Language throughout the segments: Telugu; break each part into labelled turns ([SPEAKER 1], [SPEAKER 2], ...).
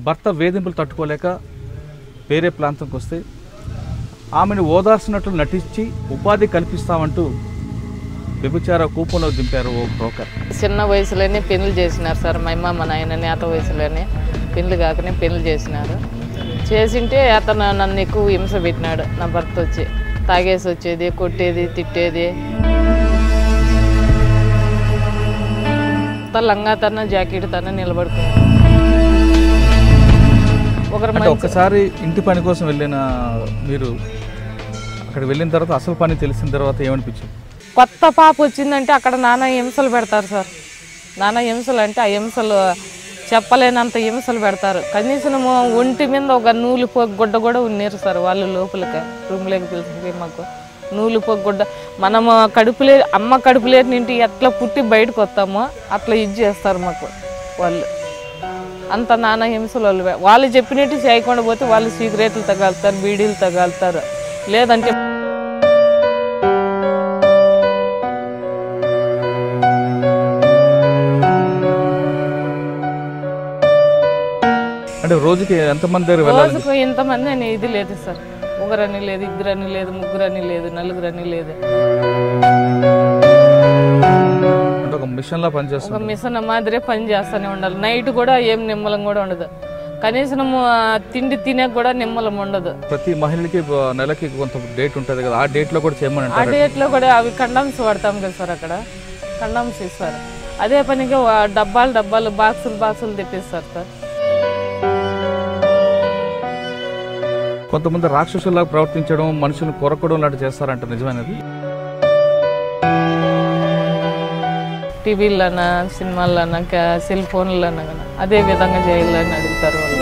[SPEAKER 1] భర్త వేధింపులు తట్టుకోలేక వేరే ప్రాంతంకి వస్తే ఆమెను ఓదార్చినట్లు నటించి ఉపాధి కల్పిస్తామంటూ వ్యభిచార కూపంలో దింపారు ఓ బ్రోకర్.
[SPEAKER 2] చిన్న వయసులోనే పెళ్లి చేసినారు సార్. మా అమ్మ మా నాయన నేత వయసులోనే పెళ్లి కాకనే పెళ్లి చేసినారు. చేసింటే అతను నన్ను ఎక్కువ హింస పెట్టినాడు. నా భర్త వచ్చి తాగేసి వచ్చేది, కొట్టేది, తిట్టేది. లంగా తన జాకెట్ తన నిలబడుకున్నాడు.
[SPEAKER 1] ఒకసారి ఇంటి పని కోసం వెళ్ళిన మీరు అక్కడికి వెళ్ళిన తర్వాత అసలు పని తెలిసిన తర్వాత ఏమనిపించింది?
[SPEAKER 2] కొత్త పాప వచ్చిందంటే అక్కడ నానా హింసలు పెడతారు సార్. నానా హింసలు అంటే ఆ హింసలు చెప్పలేనంత హింసలు పెడతారు. కనీసం ఒంటి మీద ఒక నూలు పోగు గుడ్డ కూడా ఉన్నారు సార్. వాళ్ళు లోపలికి రూమ్లోకి పిలిచి మాకు నూలు పోగు గుడ్డ, మనము అమ్మ కడుపులేని ఇంటి ఎట్లా పుట్టి బయటకు వస్తామో అట్లా ఇది చేస్తారు మాకు. వాళ్ళు అంత నానా హింసలు వాళ్ళు చెప్పినట్టు చేయకుండా పోతే వాళ్ళు సిగరెట్లు తగాలుతారు, బీడీలు తగాలుతారు. లేదంటే
[SPEAKER 1] రోజుకి ఎంతమంది?
[SPEAKER 2] రోజుకు ఇంతమంది అని ఇది లేదు సార్. ఒకరని లేదు, ఇద్దరని లేదు, ముగ్గురని లేదు, నలుగురని లేదు.
[SPEAKER 1] ఒక మిషన్ లా పనిచేస్తుంది.
[SPEAKER 2] ఒక మిషన్ మాదిరే పని చేస్తూనే ఉండాలి. నైట్ కూడా ఏం నిమ్మలం కూడా ఉండదు. కనీసం తిండి తినే కూడా నిమ్మలం ఉండదు.
[SPEAKER 1] ప్రతి మహిళకి నెలకి కొంత డేట్ ఉంటుంది కదా, ఆ డేట్ లో కూడా చేయమని.
[SPEAKER 2] ఆ డేట్ లో కూడా అవి కండమ్స్ వాడతాం కదా సార్. అక్కడ కండమ్స్ ఇస్తారు. అదే పనిగా డబ్బాలు బాక్సులు తెప్పిస్తారు సార్.
[SPEAKER 1] కొంతమంది రాక్షసులా ప్రవర్తించడం, మనుషులను కొరకడం లాంటి చేస్తారంట, నిజమైనది?
[SPEAKER 2] టీవీలన్నా, సినిమాలన్నా, సెల్ ఫోన్లన్నా అదే విధంగా చేయాలని అడుగుతారు వాళ్ళు.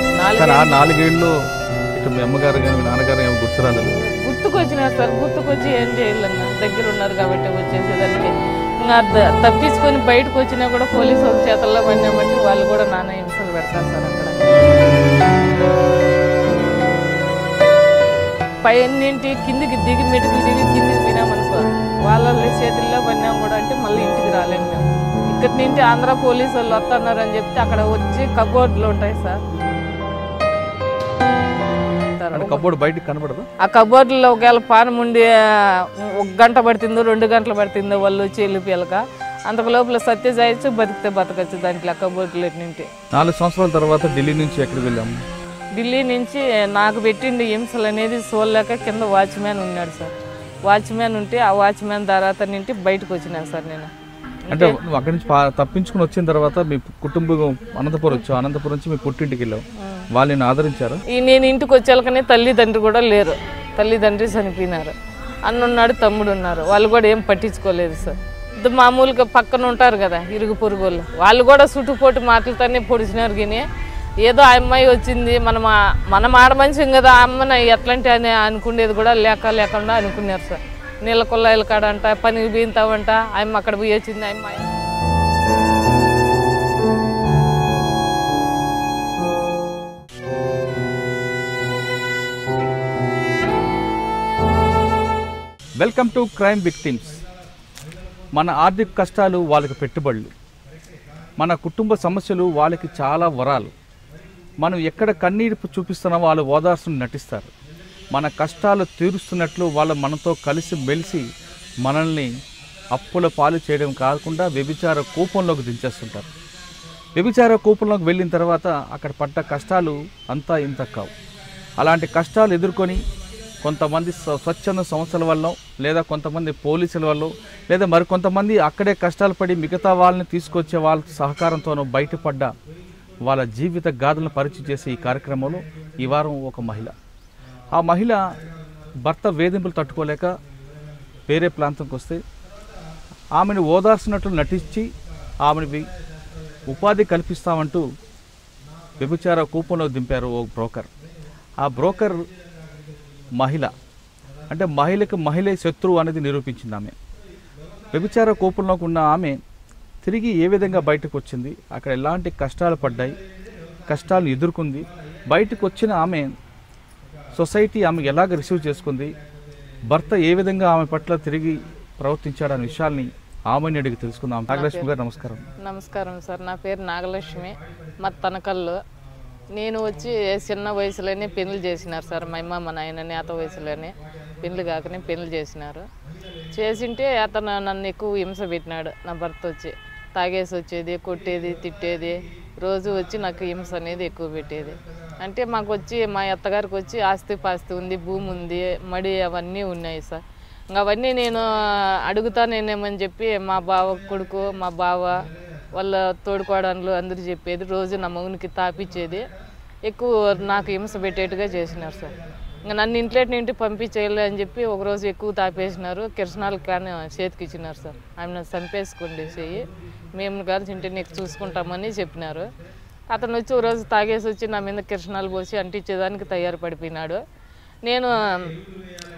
[SPEAKER 1] 4 ఏళ్ళు ఇటు మీ అమ్మగారు కానీ మీ నాన్నగారు ఏమి గుర్తురాలేదు?
[SPEAKER 2] గుర్తుకొచ్చినారు సార్. గుర్తుకొచ్చి ఏం చేయాలన్నా దగ్గర ఉన్నారు కాబట్టి వచ్చేసేదానికి. ఇంకా తప్పించుకొని బయటకు వచ్చినా కూడా పోలీసు వాళ్ళ చేతల్లో పడినామంటే వాళ్ళు కూడా నానా హింసలు పెడతారు సార్. అక్కడ పైన్నింటి కిందికి దిగి మెటుకులు దిగి కిందికి వినామనుకో, వాళ్ళ చేతుల్లో పడినాం కూడా అంటే మళ్ళీ ఇంటికి రాలేము మేము. ఇక్కడి నుంచి ఆంధ్ర పోలీసు వాళ్ళు వస్తున్నారు అని చెప్తే అక్కడ వచ్చి కబోర్డ్లు ఉంటాయి సార్.
[SPEAKER 1] కబోర్డ్ బయటకు కనబడదు.
[SPEAKER 2] ఆ కబోర్డులో ఒకవేళ పానం ఉండి 1 గంట పడుతుందో 2 గంటలు పడుతుందో వాళ్ళు వచ్చి వెళ్ళిపోయాక అంతకు లోపల సత్య చేయొచ్చు, బతికితే బతకచ్చు దాంట్లో ఆ కబోర్డులు నింటి.
[SPEAKER 1] 4 సంవత్సరాల తర్వాత ఢిల్లీ నుంచి ఎక్కడికి వెళ్ళాము?
[SPEAKER 2] ఢిల్లీ నుంచి నాకు పెట్టిండి హింసలు అనేది చూడలేక కింద వాచ్మ్యాన్ ఉన్నాడు సార్. వాచ్మ్యాన్ ఉంటే ఆ వాచ్మ్యాన్ తర్వాత నింటి బయటకు వచ్చినాను సార్ నేను.
[SPEAKER 1] అంటే నువ్వు అక్కడి నుంచి తప్పించుకుని వచ్చిన తర్వాత మీ కుటుంబం అనంతపురం వచ్చావు. అనంతపురం నుంచి మీ పుట్టింటికి వెళ్ళావు. వాళ్ళని ఆదరించారు?
[SPEAKER 2] నేను ఇంటికి వచ్చాకనే తల్లిదండ్రి కూడా లేరు. తల్లిదండ్రి చనిపోయినారు. అన్నున్నాడు, తమ్ముడు ఉన్నారు. వాళ్ళు కూడా ఏం పట్టించుకోలేదు సార్. మామూలుగా పక్కన ఉంటారు కదా ఇరుగు పొరుగు వాళ్ళు కూడా చుట్టుపోటు మాటలతోనే పొడిచినారు. కానీ ఏదో ఆ అమ్మాయి వచ్చింది, మనం ఆడమనిషం కదా, ఆ అమ్మని ఎట్లాంటి అని అనుకునేది కూడా లేకుండా అనుకున్నారు సార్. నీళ్ళ కొల్లాయిల కాడంట, పనికి బీంతావంట, ఆ అమ్మ అక్కడ పోయి వచ్చింది. ఆ అమ్మాయి
[SPEAKER 1] వెల్కమ్ టు క్రైమ్ విక్టిమ్స్. మన ఆర్థిక కష్టాలు వాళ్ళకి పెట్టుబడులు, మన కుటుంబ సమస్యలు వాళ్ళకి చాలా వరాలు. మనం ఎక్కడ కన్నీరు చూపిస్తున్నామో వాళ్ళు ఓదార్సుని నటిస్తారు. మన కష్టాలు తీరుస్తున్నట్లు వాళ్ళు మనతో కలిసి మెలిసి మనల్ని అప్పుల పాలు చేయడం కాకుండా వ్యభిచార కూపంలోకి దించేస్తుంటారు. వ్యభిచార కూపంలోకి వెళ్ళిన తర్వాత అక్కడ పడ్డ కష్టాలు అంతా ఇంత కావు. అలాంటి కష్టాలు ఎదుర్కొని కొంతమంది స్వచ్ఛంద సంస్థల వల్ల, లేదా కొంతమంది పోలీసుల వల్ల, లేదా మరికొంతమంది అక్కడే కష్టాలు పడి మిగతా వాళ్ళని తీసుకొచ్చే వాళ్ళ సహకారంతోనూ బయటపడ్డ వాళ్ళ జీవిత గాథలను పరిచయం చేసే ఈ కార్యక్రమంలో ఈ వారం ఒక మహిళ. ఆ మహిళ భర్త వేధింపులు తట్టుకోలేక వేరే ప్రాంతంకి వస్తే ఆమెను ఓదార్చినట్లు నటించి ఆమెను ఉపాధి కల్పిస్తామంటూ వ్యభిచార కూపంలో దింపారు ఓ బ్రోకర్. ఆ బ్రోకర్ మహిళ, అంటే మహిళకు మహిళే శత్రువు అనేది నిరూపించింది ఆమె. వ్యభిచార కూపంలోకి ఉన్న ఆమె తిరిగి ఏ విధంగా బయటకు వచ్చింది, అక్కడ ఎలాంటి కష్టాలు పడ్డాయి, కష్టాలను ఎదుర్కొంది, బయటకు వచ్చిన ఆమె సొసైటీ ఆమె ఎలాగ రిసీవ్ చేసుకుంది, భర్త ఏ విధంగా ఆమె పట్ల తిరిగి ప్రవర్తించాడనే విషయాల్ని ఆమెని అడిగి తెలుసుకుందాం. నాగలక్ష్మి గారు నమస్కారం.
[SPEAKER 2] నమస్కారం సార్. నా పేరు నాగలక్ష్మి. మా తనకల్లు నేను వచ్చి చిన్న వయసులోనే పెళ్లి చేసినారు సార్. మా అమ్మ మా నాయన నేత వయసులోనే పెళ్లి కాకనే పెళ్లి చేసినారు. చేసింటే అతను నన్ను ఎక్కువ హింస పెట్టినాడు. నా భర్త వచ్చి తాగేసి వచ్చేది, కొట్టేది, తిట్టేది, రోజు వచ్చి నాకు హింస అనేది ఎక్కువ పెట్టేది. అంటే మాకు వచ్చి మా అత్తగారికి వచ్చి ఆస్తి పాస్తి ఉంది, భూమి ఉంది, మడి అవన్నీ ఉన్నాయి సార్. ఇంకా అవన్నీ నేను అడుగుతానేమని చెప్పి మా బావ కొడుకు, మా బావ వాళ్ళ తోడుకోవడాలు అందరూ చెప్పేది. రోజు నా మగునికి తాపిచ్చేది, ఎక్కువ నాకు హింస పెట్టేట్టుగా చేసినారు సార్. ఇంకా నన్ను ఇంటి పంపించేయాలి అని చెప్పి ఒకరోజు ఎక్కువ తాపేసినారు. కిరసనాలు కానీ చేతికి ఇచ్చినారు సార్. ఆమె చంపేసుకోండి చెయ్యి, మేము గారు ఇంటి నీకు చూసుకుంటామని చెప్పినారు. అతను వచ్చి ఒక రోజు తాగేసి వచ్చి నా మీద కిరసనాలు పోసి అంటించేదానికి తయారు పడిపోయినాడు. నేను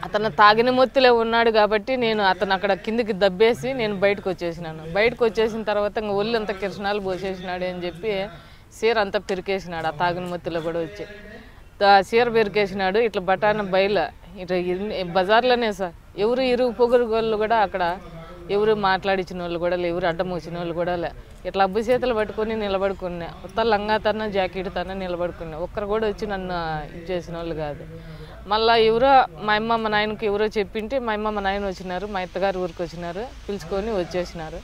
[SPEAKER 2] అతను తాగిన మొత్తులే ఉన్నాడు కాబట్టి నేను అతను అక్కడ కిందికి దబ్బేసి నేను బయటకు వచ్చేసినాను. బయటకు వచ్చేసిన తర్వాత ఇంకా ఒళ్ళు అంతా కిరసనాలు పోసేసినాడు అని చెప్పి చీర అంతా పెరికేసినాడు. ఆ తాగిన మొత్తులో కూడా వచ్చి చీర పెరికేసినాడు. ఇట్లా బఠాన బయలు ఇట్లా బజార్లోనే సార్. ఎవరు ఇరుగు పొగురు వాళ్ళు కూడా అక్కడ ఎవరు మాట్లాడించిన వాళ్ళు కూడా ఎవరు అడ్డం వచ్చిన వాళ్ళు కూడా ఇట్లా అబ్బు చేతులు పట్టుకొని నిలబడుకున్నా. ఉత్త లంగా తన జాకెట్ తన నిలబడుకున్నా. ఒక్కరు కూడా వచ్చి నన్ను ఇది చేసిన వాళ్ళు కాదు. మళ్ళీ ఎవరో మా అమ్మ మా నాయనకి ఎవరో చెప్పింటే మా అమ్మ మా నాయన వచ్చినారు, మా అత్తగారు ఊరికి వచ్చినారు, పిలుచుకొని వచ్చేసినారు.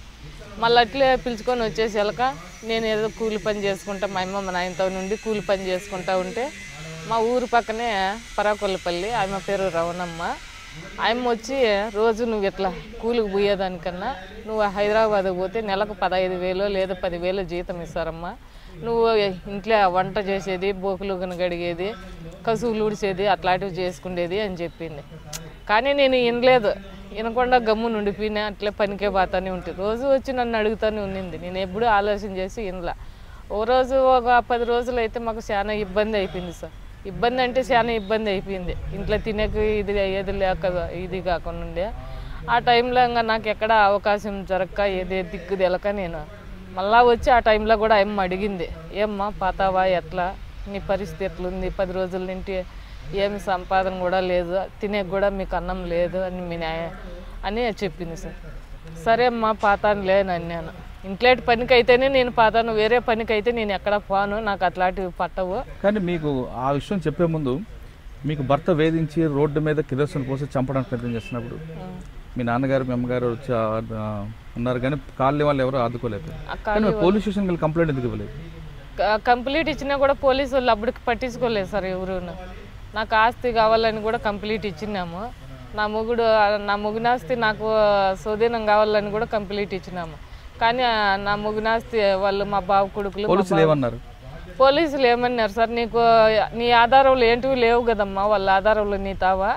[SPEAKER 2] మళ్ళీ అట్లే పిలుచుకొని వచ్చేసి వెళ్ళక నేను ఏదో కూలి పని చేసుకుంటా మా అమ్మ మా నాయనతో నుండి కూలి పని చేసుకుంటా ఉంటే మా ఊరు పక్కనే పరాకొల్లపల్లి, ఆమె పేరు రవణమ్మ. ఆమె వచ్చి రోజు నువ్వు ఇట్లా కూలికి పోయేదానికన్నా నువ్వు హైదరాబాద్ పోతే నెలకు 15,000 లేదా 10,000 జీతం ఇస్తారమ్మా. నువ్వు ఇంట్లో వంట చేసేది, బోకులు కడిగేది, కసువులు ఊడిసేది అట్లాంటివి చేసుకునేది అని చెప్పింది. కానీ నేను వినలేదు. వినకుండా గమ్మున ఉండిపోయినా అట్లే పనికే పోతానే ఉంటుంది. రోజు వచ్చి నన్ను అడుగుతూనే ఉన్నింది. నేను ఎప్పుడూ ఆలోచన చేసి వినలా. ఓ రోజు ఒక 10 రోజులు అయితే మాకు చాలా ఇబ్బంది అయిపోయింది సార్. ఇబ్బంది అంటే చాలా ఇబ్బంది అయిపోయింది. ఇంట్లో తినేకి ఇది ఏది లేక ఇది కాకుండా ఉండే. ఆ టైంలో ఇంకా నాకు ఎక్కడ అవకాశం జరగక ఏది దిక్కు తెలక నేను మళ్ళా వచ్చి ఆ టైంలో కూడా అమ్మ అడిగింది, ఏమ్మా పాతావా, ఎట్లా నీ పరిస్థితి ఎట్లుంది, 10 రోజుల నుండి ఏమి సంపాదన కూడా లేదు, తినేకి కూడా మీకు అన్నం లేదు అని అని చెప్పింది సార్. సరే అమ్మా పాతాను లేనని నేను ఇంట్లోటి పనికి అయితేనే నేను పాతాను, వేరే పనికి అయితే నేను ఎక్కడ పోను, నాకు అట్లాంటివి పట్టవు.
[SPEAKER 1] కానీ మీకు ఆ విషయం చెప్పే ముందు మీకు భర్త వేధించి రోడ్డు మీద కిరోసిన్ పోసి చంపడానికి ప్రయత్నం చేస్తున్నప్పుడు మీ నాన్నగారు మీ అమ్మగారు వచ్చి ఉన్నారు, కానీ కాలనీ వాళ్ళు ఎవరు ఆదుకోలేదు. పోలీస్ స్టేషన్ వెళ్ళి కంప్లైంట్ ఎందుకు ఇవ్వలేదు?
[SPEAKER 2] కంప్లీట్ ఇచ్చినా కూడా పోలీసు వాళ్ళు అప్పటికి పట్టించుకోలేదు సార్. ఎవరు నాకు ఆస్తి కావాలని కూడా కంప్లీట్ ఇచ్చినాము. నా మొగునాస్తి నాకు స్వాధీనం కావాలని కూడా కంప్లీట్ ఇచ్చినాము. కానీ నా మొగునాస్తి వాళ్ళు మా బావ కొడుకులు పోలీసులు ఏమన్నారు సార్, నీకు నీ ఆధారాలు ఏంటివి లేవు కదమ్మా, వాళ్ళ ఆధారాలు నీ తావా,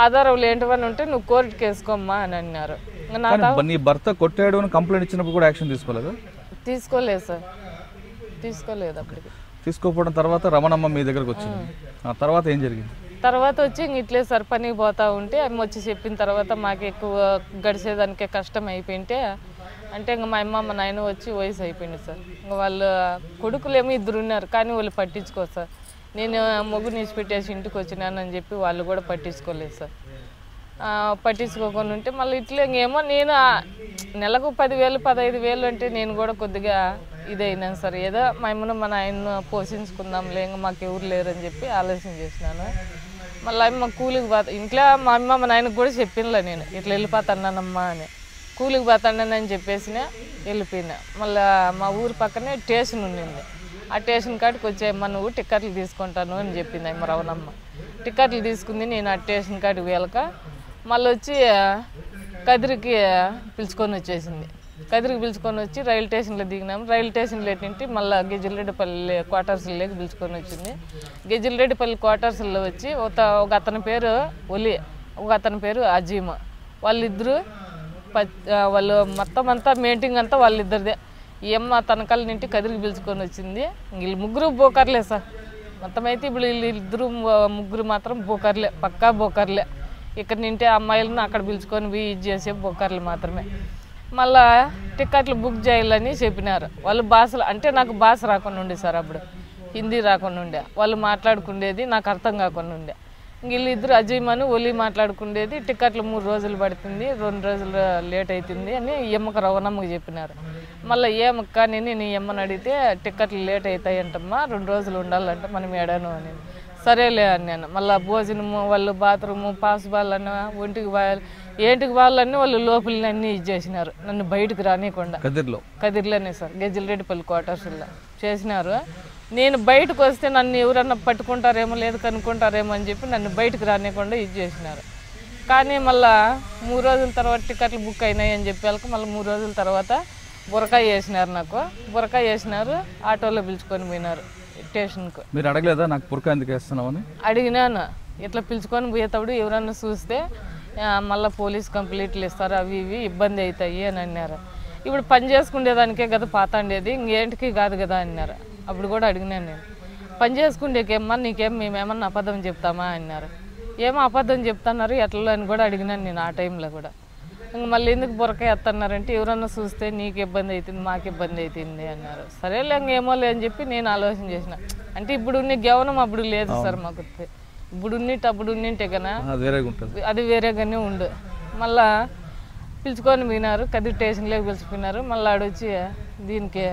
[SPEAKER 2] ఆధారాలు ఏంటివని ఉంటే నువ్వు కోర్టుకి వేసుకోమ్మా అని అన్నారు.
[SPEAKER 1] నీ భర్త కొట్టాడు అని కంప్లైంట్ ఇచ్చినప్పుడు కూడా యాక్షన్ తీసుకోలేదు?
[SPEAKER 2] తీసుకోలేదు సార్, తీసుకోలేదు. అప్పటికి
[SPEAKER 1] తీసుకోకపోవడం తర్వాత రమణమ్మ మీ దగ్గరకు వచ్చింది. ఆ తర్వాత ఏం జరిగింది?
[SPEAKER 2] తర్వాత వచ్చి ఇంక ఇట్లే సార్ పనికి పోతా ఉంటే అమ్మ వచ్చి చెప్పిన తర్వాత మాకు ఎక్కువ గడిచేదానికే కష్టం అయిపోయింటే అంటే ఇంక మా అమ్మ మా నాయన వచ్చి వయసు అయిపోయింది సార్. ఇంకా వాళ్ళు కొడుకులు ఏమో 2 ఉన్నారు, కానీ వాళ్ళు పట్టించుకోరు సార్. నేను మొగ్గుని పెట్టేసి ఇంటికి వచ్చినానని చెప్పి వాళ్ళు కూడా పట్టించుకోలేదు సార్. పట్టించుకోకుండా ఉంటే మళ్ళీ ఇట్లా ఇంకేమో నేను నెలకు 10,000 15,000 అంటే నేను కూడా కొద్దిగా ఇదైనాను సార్. ఏదో మా అమ్మను మా నాయన పోషించుకుందాంలే, ఇంకా మాకు ఎవరు లేరని చెప్పి ఆలోచన చేసినాను. మళ్ళీ అమ్మ కూలికి పోతా ఇంట్లో మా అమ్మ మా నాయనకు కూడా చెప్పిందిలే నేను ఇట్లా వెళ్ళిపోతానమ్మా అని. కూలికి పోతానని చెప్పేసిన వెళ్ళిపోయినా. మళ్ళీ మా ఊరు పక్కనే స్టేషన్ ఉండింది. ఆ స్టేషన్ కాడికి వచ్చేయమ్మ నువ్వు టికెట్లు తీసుకుంటాను అని చెప్పింది అమ్మ రవణమ్మ. టికెట్లు తీసుకుంది. నేను ఆ స్టేషన్ కాడికి వెళ్ళక మళ్ళీ వచ్చి కదిరికి పిలుచుకొని వచ్చేసింది. కదిరికి పిలుచుకొని వచ్చి రైలు స్టేషన్లో దిగినాము. రైలు స్టేషన్లో ఏంటంటే మళ్ళీ గెజిల్రెడ్డిపల్లి క్వార్టర్స్లోకి పిలుచుకొని వచ్చింది. గెజిల్రెడ్డిపల్లి క్వార్టర్స్లో వచ్చి ఒక అతని పేరు ఒలి, ఒక అతని పేరు అజీమ, వాళ్ళిద్దరూ వాళ్ళు మొత్తం అంతా మెయింటింగ్ అంతా వాళ్ళిద్దరిదే. ఈ అమ్మ తనకాల నుండి కదిరికి పిలుచుకొని వచ్చింది. వీళ్ళు 3 బోకర్లే సార్. మొత్తం అయితే ఇప్పుడు వీళ్ళు 3 మాత్రం బోకర్లే, పక్కా బోకర్లే. ఇక్కడ నింటే అమ్మాయిలను అక్కడ పిలుచుకొని పోయి ఇది చేసే బోకర్లు మాత్రమే. మళ్ళా టికెట్లు బుక్ చేయాలని చెప్పినారు వాళ్ళు. భాషలు అంటే నాకు భాష రాకుండా ఉండే సార్, అప్పుడు హిందీ రాకుండా ఉండే, వాళ్ళు మాట్లాడుకునేది నాకు అర్థం కాకుండా ఉండే. వీళ్ళిద్దరు అజయమని ఒలి మాట్లాడుకునేది టికెట్లు 3 రోజులు పడుతుంది 2 రోజులు లేట్ అవుతుంది అని ఎమ్మక రవణమ్మకి చెప్పినారు. మళ్ళీ ఏమక్క నేను ఎమ్మని అడిగితే టికెట్లు లేట్ అవుతాయంటమ్మా 2 రోజులు ఉండాలంటే మనం ఏడాను అని. సరేలే అని నేను మళ్ళీ భోజనము వాళ్ళు బాత్రూము పాసుబాళ్ళన్న ఒంటికి ఏంటికి వాళ్ళన్నీ వాళ్ళు లోపలని అన్నీ ఇచ్చేసినారు. నన్ను బయటకు రానియకుండా కదిర్లోనే సార్ గెజిలరెడ్డిపల్లి క్వార్టర్స్లో చేసినారు. నేను బయటకు వస్తే నన్ను ఎవరన్నా పట్టుకుంటారేమో లేదు కనుక్కుంటారేమో అని చెప్పి నన్ను బయటకు రానియకుండా ఇచ్చేసినారు. కానీ మళ్ళీ 3 రోజుల తర్వాత టికెట్లు బుక్ అయినాయి అని చెప్పేళ్ళకి మళ్ళీ 3 రోజుల తర్వాత బురకాయ వేసినారు. నాకు బురకాయ వేసినారు, ఆటోలో పిలుచుకొని పోయినారు స్టేషన్కు.
[SPEAKER 1] మీరు అడగలేదా నాకు బురకాయ ఎందుకు వేస్తున్నామని?
[SPEAKER 2] అడిగినాను. ఇట్లా పిలుచుకొని పోయేటప్పుడు ఎవరన్నా చూస్తే మళ్ళీ పోలీస్ కంప్లైంట్లు ఇస్తారు, అవి ఇవి ఇబ్బంది అవుతాయి అని అన్నారు. ఇప్పుడు పని చేసుకునేదానికే కదా పాతాండేది, ఇంకేంటికి కాదు కదా అన్నారు. అప్పుడు కూడా అడిగినాను నేను, పని చేసుకుండేకేమ్మా నీకేం మేమేమన్నా అబద్ధం చెప్తామా అన్నారు. ఏమో అబద్ధం చెప్తున్నారు ఎట్లా అని కూడా అడిగినాను నేను ఆ టైంలో కూడా. ఇంక మళ్ళీ ఎందుకు బురకాయ ఎత్తన్నారంటే ఎవరన్నా చూస్తే నీకు ఇబ్బంది అవుతుంది మాకు ఇబ్బంది అవుతుంది అన్నారు. సరేలే ఇంకేమో లేని చెప్పి నేను ఆలోచన చేసిన. అంటే ఇప్పుడు ఉన్న గవనం అప్పుడు లేదు సార్ మాకు, ఇప్పుడు ఉన్నట్టు అప్పుడు ఉన్నట్టే కదా అది వేరేగానే ఉండు. మళ్ళా పిలుచుకొని పోయినారు, కదిరి స్టేషన్లోకి పిలిచిపోయినారు. మళ్ళీ ఆడొచ్చి దీనికి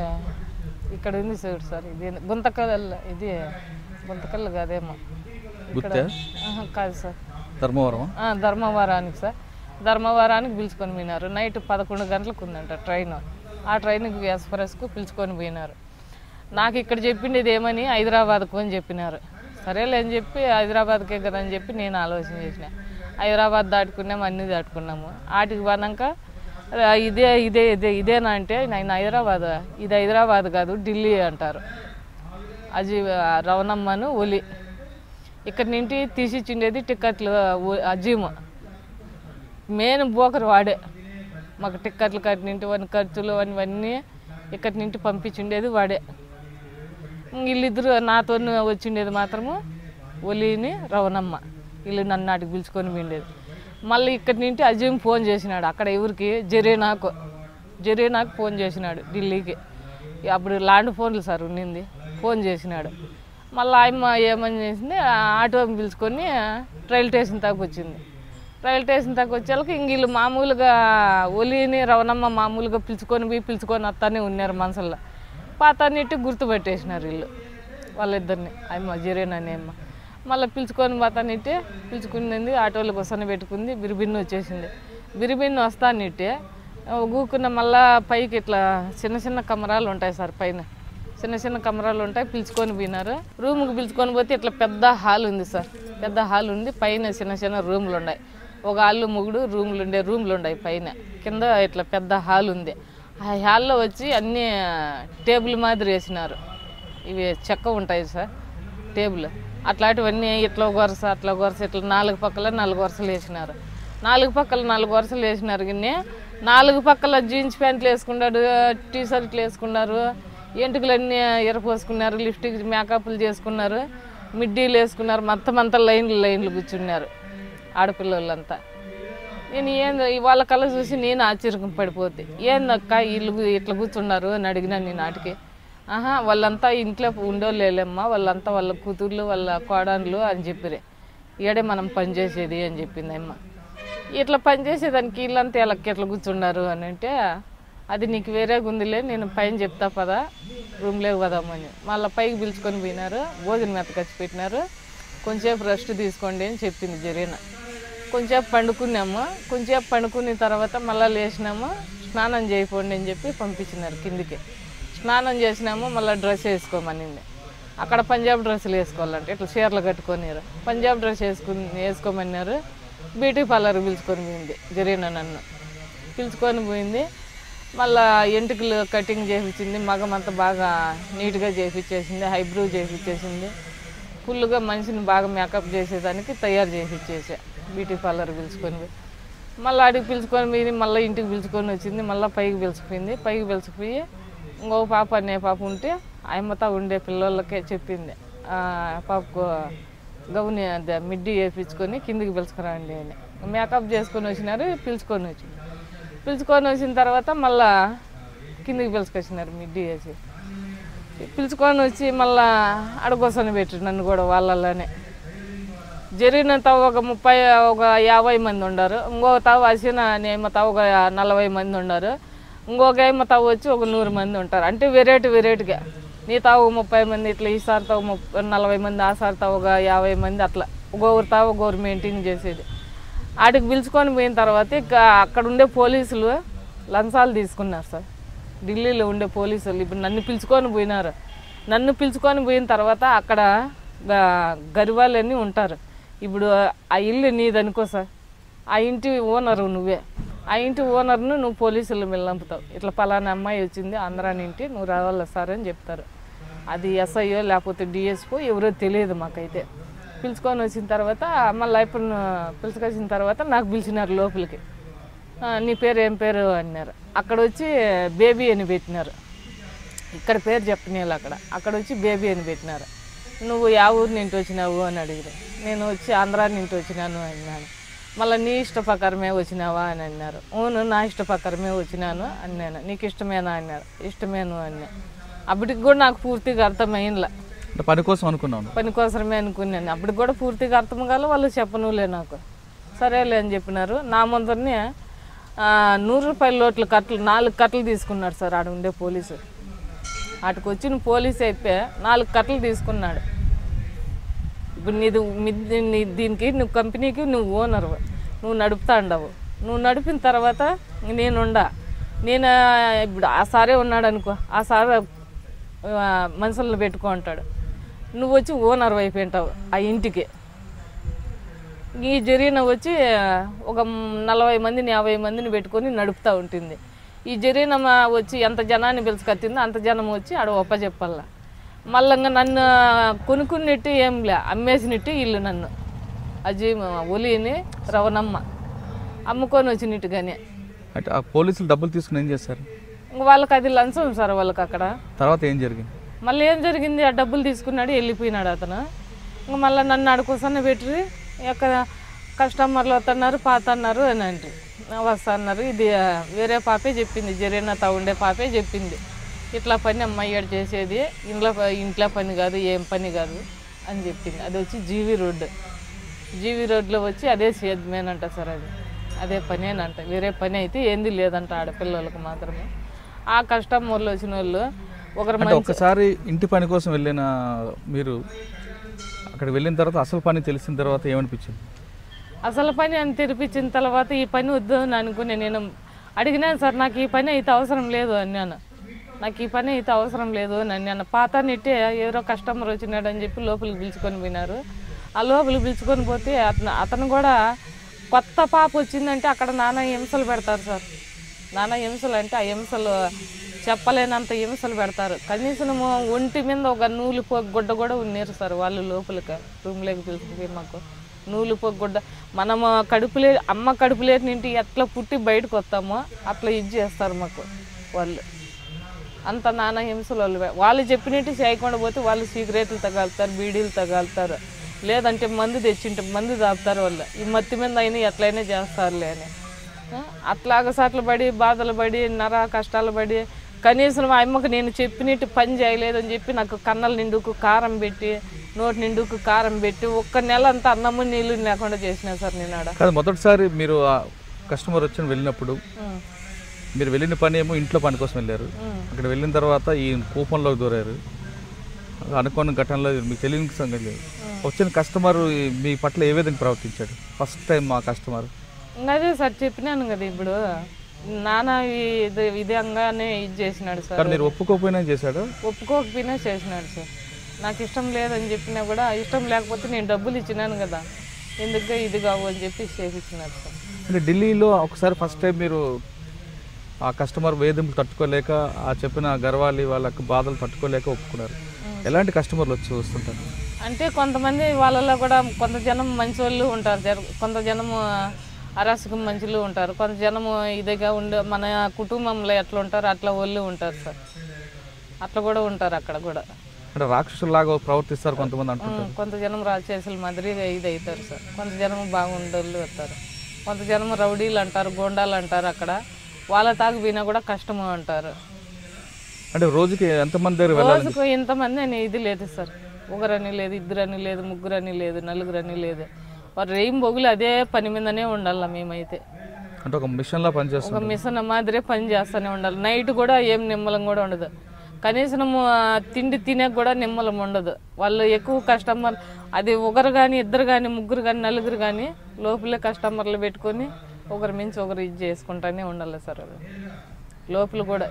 [SPEAKER 2] ఇక్కడ ఉంది సార్ ఇది గుంతకల్, ఇది గుంతకల్ కాదేమో ఇక్కడ కాదు సార్ ధర్మవరానికి సార్ ధర్మవరానికి పిలుచుకొని పోయినారు. నైట్ 11 గంటలకు ఉందంట ట్రైన్. ఆ ట్రైన్కి ఎక్స్ప్రెస్కు పిలుచుకొని పోయినారు. నాకు ఇక్కడ చెప్పిండేది ఏమని హైదరాబాద్కు అని చెప్పినారు. సరేలే అని చెప్పి హైదరాబాద్కే కదా అని చెప్పి నేను ఆలోచన చేసిన. హైదరాబాద్ దాటుకున్నాము, అన్నీ దాటుకున్నాము. ఆటికి పోనాక ఇదేనా అంటే నేను హైదరాబాద్, ఇది హైదరాబాద్ కాదు ఢిల్లీ అంటారు. రవణమ్మను ఒలి ఇక్కడ నుండి తీసిచ్చిండేది టికెట్లు అజీమ్ మెయిన్ బోకర్ వాడే. మాకు టిక్కెట్లు కట్టినింటి వాని ఖర్చులు అవన్నీ ఇక్కడి నుండి పంపించిండేది వాడే. వీళ్ళిద్దరు నాతో వచ్చిండేది మాత్రము ఒలిని రవణమ్మ. వీళ్ళు నన్ను నాటికి పిలుచుకొని పోయిండేది. మళ్ళీ ఇక్కడి నుండి అజీమ్ ఫోన్ చేసినాడు అక్కడ ఎవరికి జరీనాకు ఫోన్ చేసినాడు ఢిల్లీకి. అప్పుడు ల్యాండ్ ఫోన్లు సార్ ఉన్నింది. ఫోన్ చేసినాడు. మళ్ళీ ఆయమ్మ ఏమని చేసింది ఆటో పిలుచుకొని రైల్ స్టేషన్ దాకా వచ్చింది. రైల్ స్టేషన్ దాకా వచ్చేళ్ళకి ఇంక వీళ్ళు మామూలుగా ఒలిని రవణమ్మ మామూలుగా పిలుచుకొని వస్తానే ఉన్నారు మనసుల్లో. పాతాన్నిటి గుర్తుపెట్టేసినారు వీళ్ళు వాళ్ళిద్దరిని, ఆయమ్మ జరీన్ అనే అమ్మ. మళ్ళీ పిలుచుకొని పాతాన్నిటి పిలుచుకున్నది ఆటోలకు వస్తానే పెట్టుకుంది. బిరిబిన్ను వచ్చేసింది. బిరిబిన్ను వస్తాన్నిటి ఊకున్న మళ్ళీ పైకి ఇట్లా చిన్న చిన్న కమరాలు ఉంటాయి సార్, పైన చిన్న చిన్న కమరాలు ఉంటాయి. పిలుచుకొని పోయినారు. రూమ్కి పిలుచుకొని పోతే ఇట్లా పెద్ద హాల్ ఉంది సార్, పెద్ద హాల్ ఉంది. పైన చిన్న చిన్న రూమ్లు ఉన్నాయి. ఒక ఆళ్ళు 3 రూమ్లు ఉన్నాయి. పైన కింద ఇట్లా పెద్ద హాల్ ఉంది. ఆ హాల్లో వచ్చి అన్నీ టేబుల్ మాదిరి వేసినారు. ఇవి చెక్క ఉంటాయి సార్ టేబుల్, అట్లాంటివన్నీ ఇట్లా వరుస అట్లా వరుస ఇట్లా 4 పక్కల 4 వరుసలు వేసినారు. 4 పక్కల 4 వరుసలు వేసినారు. కానీ 4 పక్కల జీన్స్ ప్యాంట్లు వేసుకున్నారు, టీ షర్ట్లు వేసుకున్నారు, ఎంటుకలన్నీ ఎరపోసుకున్నారు, లిప్స్టిక్ మేకప్లు చేసుకున్నారు, మిడ్డీలు వేసుకున్నారు. మొత్తం అంతా లైన్లు కూర్చున్నారు ఆడపిల్లలంతా. నేను వాళ్ళ కళ్ళ చూసి నేను ఆశ్చర్యం పడిపోతే ఏందక్క వీళ్ళు ఇట్లా కూర్చున్నారు అని అడిగినాను నేను. నాటికి వాళ్ళంతా ఇంట్లో ఉండోలేమ్మా, వాళ్ళంతా వాళ్ళ కూతుర్లు వాళ్ళ కోడన్లు అని చెప్పిరే, ఈడే మనం పనిచేసేది అని చెప్పింది అమ్మ. ఇట్లా పనిచేసేదానికి వీళ్ళంతా ఎట్లా కూర్చున్నారు అని అంటే, అది నీకు వేరేగా ఉందిలే నేను పైన చెప్తా పదా రూమ్లోకి పోదామని. మళ్ళీ పైకి పిలుచుకొని పోయినారు. భోజనం మెత్తకొచ్చి పెట్టినారు. కొంచెంసేపు రెస్ట్ తీసుకోండి అని చెప్పింది జరీన. కొంచెంసేపు పండుకున్నాము. కొంచెంసేపు పండుకున్న తర్వాత మళ్ళీ లేచినాము. స్నానం చేయకండి అని చెప్పి పంపించినారు కిందికి. స్నానం చేసినాము. మళ్ళీ డ్రెస్ వేసుకోమనింది. అక్కడ పంజాబ్ డ్రెస్సులు వేసుకోవాలంటే ఇట్లా చీరలు కట్టుకొనిరు. పంజాబ్ డ్రెస్ వేసుకోమన్నారు. బ్యూటీ పార్లర్ పిలుచుకొని పోయింది జరీన. నన్ను పిలుచుకొని పోయింది. మళ్ళీ ఎంటుకలు కటింగ్ చేయించింది. మగం అంతా బాగా నీట్గా చేయించేసింది. హైబ్రూ చేయించేసింది. ఫుల్గా మనిషిని బాగా మేకప్ చేసేదానికి తయారు చేయించేసా బ్యూటీ పార్లర్ పిలుచుకొని పోయి. మళ్ళీ అడిగి పిలుచుకొని పోయి మళ్ళీ ఇంటికి పిలుచుకొని వచ్చింది. మళ్ళీ పైకి పిలుచుకుపోయింది. పైకి పిలుచుకుపోయి ఇంకొక పాప అనే పాప ఉంటే ఆయమ్మతో ఉండే పిల్లలకే చెప్పింది పాపకు గౌని అదే మిడ్డీ వేయించుకొని కిందికి పిలుచుకురండి అని. మేకప్ చేసుకొని వచ్చినారు. పిలుచుకొని వచ్చిన తర్వాత మళ్ళా కిందికి పిలుచుకొచ్చినారు మిడ్డీ వేసి. పిలుచుకొని వచ్చి మళ్ళా అడగొసని పెట్టారు నన్ను కూడా వాళ్ళలోనే. జరిగిన తావు ఒక 50 మంది ఉన్నారు, ఇంకొక తావు అసిన నేమ తావు ఒక 40 మంది ఉన్నారు, ఇంకొక ఏమో తావు వచ్చి ఒక 100 మంది ఉంటారు. అంటే వెరైటీగా నీ తావు 30 మంది, ఇట్లా ఈసారి తావు 40 మంది, ఆసారి తావు ఒక 50 మంది, అట్లా ఒక్కొక్కరు తావు ఒక్కొక్కరు మెయింటైన్ చేసేది. ఆడికి పిలుచుకొని పోయిన తర్వాత ఇక అక్కడ ఉండే పోలీసులు లంచాలు తీసుకున్నారు సార్. ఢిల్లీలో ఉండే పోలీసులు ఇప్పుడు నన్ను పిలుచుకొని పోయినారు. నన్ను పిలుచుకొని పోయిన తర్వాత అక్కడ గరివాళ్ళని ఉంటారు. ఇప్పుడు ఆ ఇల్లు నీదనుకో సార్, ఆ ఇంటి ఓనరు నువ్వే, ఆ ఇంటి ఓనర్ను నువ్వు పోలీసులు నంపుతావు. ఇట్లా పలానా అమ్మాయి వచ్చింది ఆంధ్రాని ఇంటి, నువ్వు రావాలా సార్ అని చెప్తారు. అది ఎస్ఐఓ లేకపోతే డిఎస్పో ఎవరో తెలియదు మాకైతే. పిలుచుకొని వచ్చిన తర్వాత మళ్ళీ ఇప్పుడు పిలుచుకొచ్చిన తర్వాత నాకు పిలిచినారు లోపలికి. నీ పేరు ఏం పేరు అన్నారు. అక్కడ వచ్చి బేబీ అని పెట్టినారు. ఇక్కడ పేరు చెప్పనేళ్ళు అక్కడ వచ్చి బేబీ అని పెట్టినారు. నువ్వు యా ఊరు నింటి వచ్చినావు అని అడిగారు. నేను వచ్చి ఆంధ్రా నింటి వచ్చినాను అన్నాను. మళ్ళీ నీ ఇష్ట ప్రకారమే వచ్చినావా అని అన్నారు. అవును నా ఇష్ట ప్రకారమే వచ్చినాను అన్నాను. నీకు ఇష్టమేనా అన్నారు. ఇష్టమేను అన్నా. అప్పటికి కూడా నాకు పూర్తిగా అర్థమైందిలా.
[SPEAKER 1] పని కోసం అనుకున్నాను,
[SPEAKER 2] పని కోసమే అనుకున్నాను. అప్పటికి కూడా పూర్తిగా అర్థం కాదు, వాళ్ళు చెప్పనులే నాకు. సరేలే అని చెప్పినారు. నా ముందరనే 100 రూపాయల నోట్ల కట్టలు 4 కట్టలు తీసుకున్నాడు సార్ ఆడ ఉండే పోలీసు. వాటికి వచ్చిన పోలీసు అయితే 4 కట్టలు తీసుకున్నాడు. ఇప్పుడు దీనికి నువ్వు కంపెనీకి నువ్వు ఓనర్, నువ్వు నడుపుతా ఉండవు. నువ్వు నడిపిన తర్వాత నేను ఇప్పుడు ఆ సారే ఉన్నాడు అనుకో, ఆ సార్ మనుషులను పెట్టుకో అంటాడు. నువ్వు వచ్చి ఓనర్ అయిపోయింటావు ఆ ఇంటికి. ఈ జరిగిన వచ్చి ఒక 40 మందిని 50 మందిని పెట్టుకొని నడుపుతూ ఉంటుంది. ఈ జరిగిన వచ్చి ఎంత జనాన్ని పిలుచుకొచ్చిందో అంత జనం వచ్చి ఆడ ఒప్పచెప్పాల. మళ్ళీ నన్ను కొనుక్కున్నట్టు ఏం లే, అమ్మేసినట్టు ఇల్లు నన్ను ఒలిని రవణమ్మ అమ్ముకొని వచ్చినట్టుగానే.
[SPEAKER 1] అంటే ఆ పోలీసులు డబ్బులు తీసుకుని ఏం చేస్తారు?
[SPEAKER 2] వాళ్ళకి అది లంచం సార్ వాళ్ళకి. అక్కడ
[SPEAKER 1] తర్వాత ఏం జరిగింది?
[SPEAKER 2] మళ్ళీ ఏం జరిగింది, ఆ డబ్బులు తీసుకున్నాడు వెళ్ళిపోయినాడు అతను. ఇంకా మళ్ళీ నన్ను అడుకోసన్న పెట్టి ఎక్కడ కస్టమర్లు వస్తున్నారు పాతన్నారు అని అంటే వస్తున్నారు. ఇది వేరే పాపే చెప్పింది, జరిగిన ఉండే పాపే చెప్పింది, ఇట్లా పని అమ్మాయి చేసేది ఇంట్లో పని కాదు, ఏం పని కాదు అని చెప్పింది. అది వచ్చి జీవీ రోడ్లో వచ్చి అదే సేద్మేనంట సార్. అదే పనేనంట, వేరే పని అయితే ఏంది లేదంట ఆడపిల్లలకు మాత్రమే. ఆ కస్టమర్లు వచ్చిన వాళ్ళు
[SPEAKER 1] ఒకసారి ఇంటి పని కోసం వెళ్ళిన మీరు అక్కడికి వెళ్ళిన తర్వాత అసలు పని తెలిసిన తర్వాత ఏమనిపించింది?
[SPEAKER 2] అసలు పని అని తెరిపించిన తర్వాత ఈ పని వద్దు అని అనుకుని నేను అడిగినాను సార్, నాకు ఈ పని అయితే అవసరం లేదు అన్నాను. నాకు ఈ పని అయితే అవసరం లేదు అని అన్నాను. పాత నెట్టే ఎవరో కస్టమర్ వచ్చినాడు అని చెప్పి లోపలికి పిలుచుకొని పోయినారు. ఆ లోపలికి పిలుచుకొని పోతే అతను కూడా కొత్త పాప వచ్చిందంటే అక్కడ నానా హింసలు పెడతారు సార్. నానా హింసలు అంటే ఆ హింసలు చెప్పలేనంత హింసలు పెడతారు. కనీసం ఒంటి మీద ఒక నూలు గుడ్డ కూడా ఉన్నారు సార్ వాళ్ళు లోపలికి రూమ్లోకి పిలుచుకుపోయి. మాకు నూలు గుడ్డ మనము అమ్మ కడుపులేటి నింటి ఎట్లా పుట్టి బయటకు వస్తామో అట్లా ఇది చేస్తారు మాకు వాళ్ళు. అంత నానా హింసలు వాళ్ళు చెప్పినట్టు చేయకుండా పోతే వాళ్ళు సిగరెట్లు తగాలుతారు, బీడీలు తగాలుతారు, లేదంటే మందు తెచ్చింటే మందు దాపుతారు. వాళ్ళు ఈ మత్తి మీద అయినా ఎట్లయినా చేస్తారులే అని అట్లాగ సాట్లు పడి బాధలు పడి కష్టాలు పడి కనీసం మా అమ్మకు నేను చెప్పినట్టు పని చేయలేదని చెప్పి నాకు కన్నల నిండుకు కారం పెట్టి నోటి నిండుకు కారం పెట్టి 1 నెల అంతా అన్నము నీళ్ళు లేకుండా చేసినా సార్ నేను ఆడ.
[SPEAKER 1] మొదటిసారి మీరు కస్టమర్ వచ్చి వెళ్ళినప్పుడు మీరు వెళ్ళిన పని ఏమో ఇంట్లో పని కోసం వెళ్ళారు. అక్కడ వెళ్ళిన తర్వాత ఈ కూపంలోకి దూరారు. అనుకోని ఘటనలో మీకు తెలియని సంగతి లేదు. వచ్చిన కస్టమర్ మీ పట్ల ఏ విధంగా ప్రవర్తించాడు ఫస్ట్ టైం మా కస్టమర్?
[SPEAKER 2] అదే సార్ చెప్పినాను కదా, ఇప్పుడు నాన్న విధంగానే ఇది చేసినాడు సార్.
[SPEAKER 1] మీరు ఒప్పుకోకపోయినా చేశాడు?
[SPEAKER 2] ఒప్పుకోకపోయినా చేసినాడు సార్. నాకు ఇష్టం లేదని చెప్పినా కూడా ఇష్టం లేకపోతే నేను డబ్బులు ఇచ్చినాను కదా, ఎందుకు ఇది కావు అని చెప్పి చేపించినారు సార్.
[SPEAKER 1] అంటే ఢిల్లీలో ఒకసారి ఫస్ట్ టైం మీరు ఆ కస్టమర్ వేధింపు తట్టుకోలేక ఆ చెప్పిన గర్వాలి వాళ్ళకి బాధలు తట్టుకోలేక ఒప్పుకున్నారు. ఎలాంటి కస్టమర్లు వస్తుంటారు
[SPEAKER 2] అంటే కొంతమంది వాళ్ళలో కూడా కొంత జనం మంచి వాళ్ళు ఉంటారు, కొంత జనము అరాచకం మంచులు ఉంటారు, కొంత జనము ఇదిగా ఉండే మన కుటుంబంలో ఎట్లా ఉంటారు అట్లా వాళ్ళు ఉంటారు సార్. అట్లా కూడా ఉంటారు అక్కడ కూడా.
[SPEAKER 1] అంటే రాక్షసులాగా ప్రవర్తిస్తారు కొంతమంది అంటారు.
[SPEAKER 2] కొంత జనం రాక్షసుల మాదిరిగా ఇది అవుతారు సార్. కొంత జనం బాగుండోళ్ళు వస్తారు, కొంత జనం రౌడీలు అంటారు, గోండాలు అంటారు. అక్కడ వాళ్ళ తాగుపోయినా కూడా కష్టము అంటారు.
[SPEAKER 1] అంటే రోజుకి ఎంతమంది?
[SPEAKER 2] రోజుకు ఇంతమంది అని ఇది లేదు సార్. ఒకరని లేదు, 2 అని లేదు, 3 అని లేదు, 4 అని లేదు. రెయిన్ బొగులు అదే పని మీదనే ఉండాలి మేమైతే.
[SPEAKER 1] అంటే ఒక మిషన్లా పనిచేస్తాం,
[SPEAKER 2] ఒక మిషన్ మాదిరే పని చేస్తూనే ఉండాలి. నైట్ కూడా ఏం నిమ్మలం కూడా ఉండదు. కనీసం తిండి తినేకి కూడా నిమ్మలం ఉండదు. వాళ్ళు ఎక్కువ కస్టమర్, అది ఒకరు కానీ ఇద్దరు కానీ ముగ్గురు కానీ నలుగురు కానీ లోపలే కస్టమర్లు పెట్టుకొని ఒకరి మించి ఒకరు ఇది చేసుకుంటానే ఉండాలి సార్. అది లోపల కూడా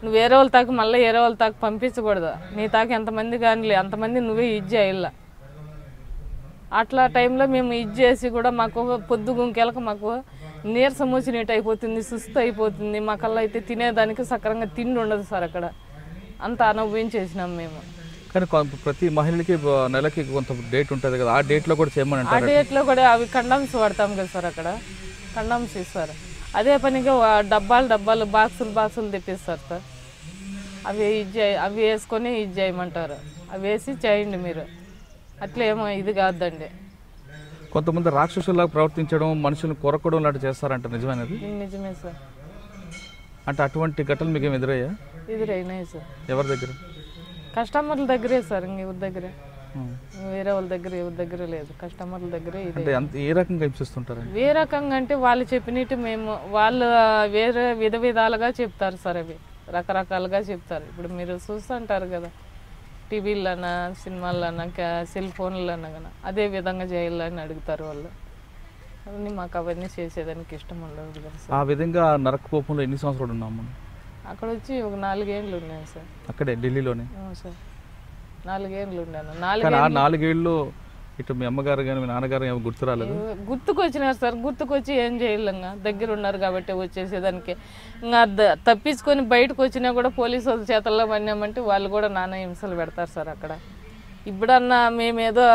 [SPEAKER 2] నువ్వు వేరే వాళ్ళ తాకి మళ్ళీ వేరే వాళ్ళ తాకి పంపించకూడదు. నీ తాకి ఎంతమంది కానీ అంతమంది నువ్వే ఇది చేయాల. అట్లా టైంలో మేము ఇది చేసి కూడా మాకు పొద్దు గుంకెలకు మాకు నీరసం వచ్చినట్టు అయిపోతుంది, సుస్థ అయిపోతుంది. మాకల్లా అయితే తినేదానికి సక్రంగా తిండి ఉండదు సార్. అక్కడ అంత అనుభవించేసినాం మేము.
[SPEAKER 1] కానీ ప్రతి మహిళకి నెలకి కొంత డేట్ ఉంటుంది కదా, ఆ డేట్లో కూడా చేయమని
[SPEAKER 2] ఆ డేట్లో కూడా అవి కండమ్స్ వాడతాం కదా సార్. అక్కడ కండమ్స్ ఇస్తారు. అదే పనిగా డబ్బాలు బాక్సులు తెప్పిస్తారు సార్. అవి వేసుకొని ఇది చేయమంటారు. అవి వేసి చేయండి మీరు. అట్లేమో ఇది కాదండి.
[SPEAKER 1] కొంతమంది రాక్షసులాగా ప్రవర్తించడం, మనుషులను కొరకడం లాంటి చేస్తారంట, నిజమైనది?
[SPEAKER 2] నిజమే సార్.
[SPEAKER 1] అంటే అటువంటి ఘటనలు మీకు ఏమి ఎదురయ్యా?
[SPEAKER 2] ఎదురైనాయి సార్.
[SPEAKER 1] ఎవరి దగ్గర?
[SPEAKER 2] కస్టమర్ల దగ్గరే సార్. ఇంకెవరి దగ్గరే, వేరే వాళ్ళ దగ్గర ఎవరి దగ్గర లేదు. కస్టమర్ల దగ్గరే. ఇది
[SPEAKER 1] ఏ రకంగా హింసిస్తుంటారు?
[SPEAKER 2] ఏ రకంగా అంటే వాళ్ళు చెప్పినట్టు మేము వాళ్ళు వేరే విధాలుగా చెప్తారు సార్. అవి రకరకాలుగా చెప్తారు. ఇప్పుడు మీరు చూస్తుంటారు కదా టీవీలన్నా సినిమాలన్నా సెల్ ఫోన్లన్నా కానీ అదే విధంగా చేయాలని అడుగుతారు వాళ్ళు. అవన్నీ మాకు అవన్నీ చేసేదానికి ఇష్టం ఉండదు కదా సార్.
[SPEAKER 1] ఆ విధంగా నరకపోపంలో ఎన్ని సంవత్సరాలు ఉన్నాము?
[SPEAKER 2] అక్కడ వచ్చి ఒక 4 ఏళ్ళు ఉన్నాను సార్.
[SPEAKER 1] అక్కడే ఢిల్లీలోనే?
[SPEAKER 2] సార్ 4 ఏళ్ళు ఉన్నాను.
[SPEAKER 1] 4 ఏళ్ళు ఇటు మీ అమ్మగారు కానీ మీ నాన్నగారు ఏమో గుర్తు రాలేదు?
[SPEAKER 2] గుర్తుకొచ్చినారు సార్. గుర్తుకొచ్చి ఏం చేయలేంగా, దగ్గర ఉన్నారు కాబట్టి వచ్చేసేదానికి. ఇంకా తప్పించుకొని బయటకు వచ్చినా కూడా పోలీసు వాళ్ళ చేతల్లో పడినామంటే వాళ్ళు కూడా నానా హింసలు పెడతారు సార్. అక్కడ ఇప్పుడన్నా మేమేదో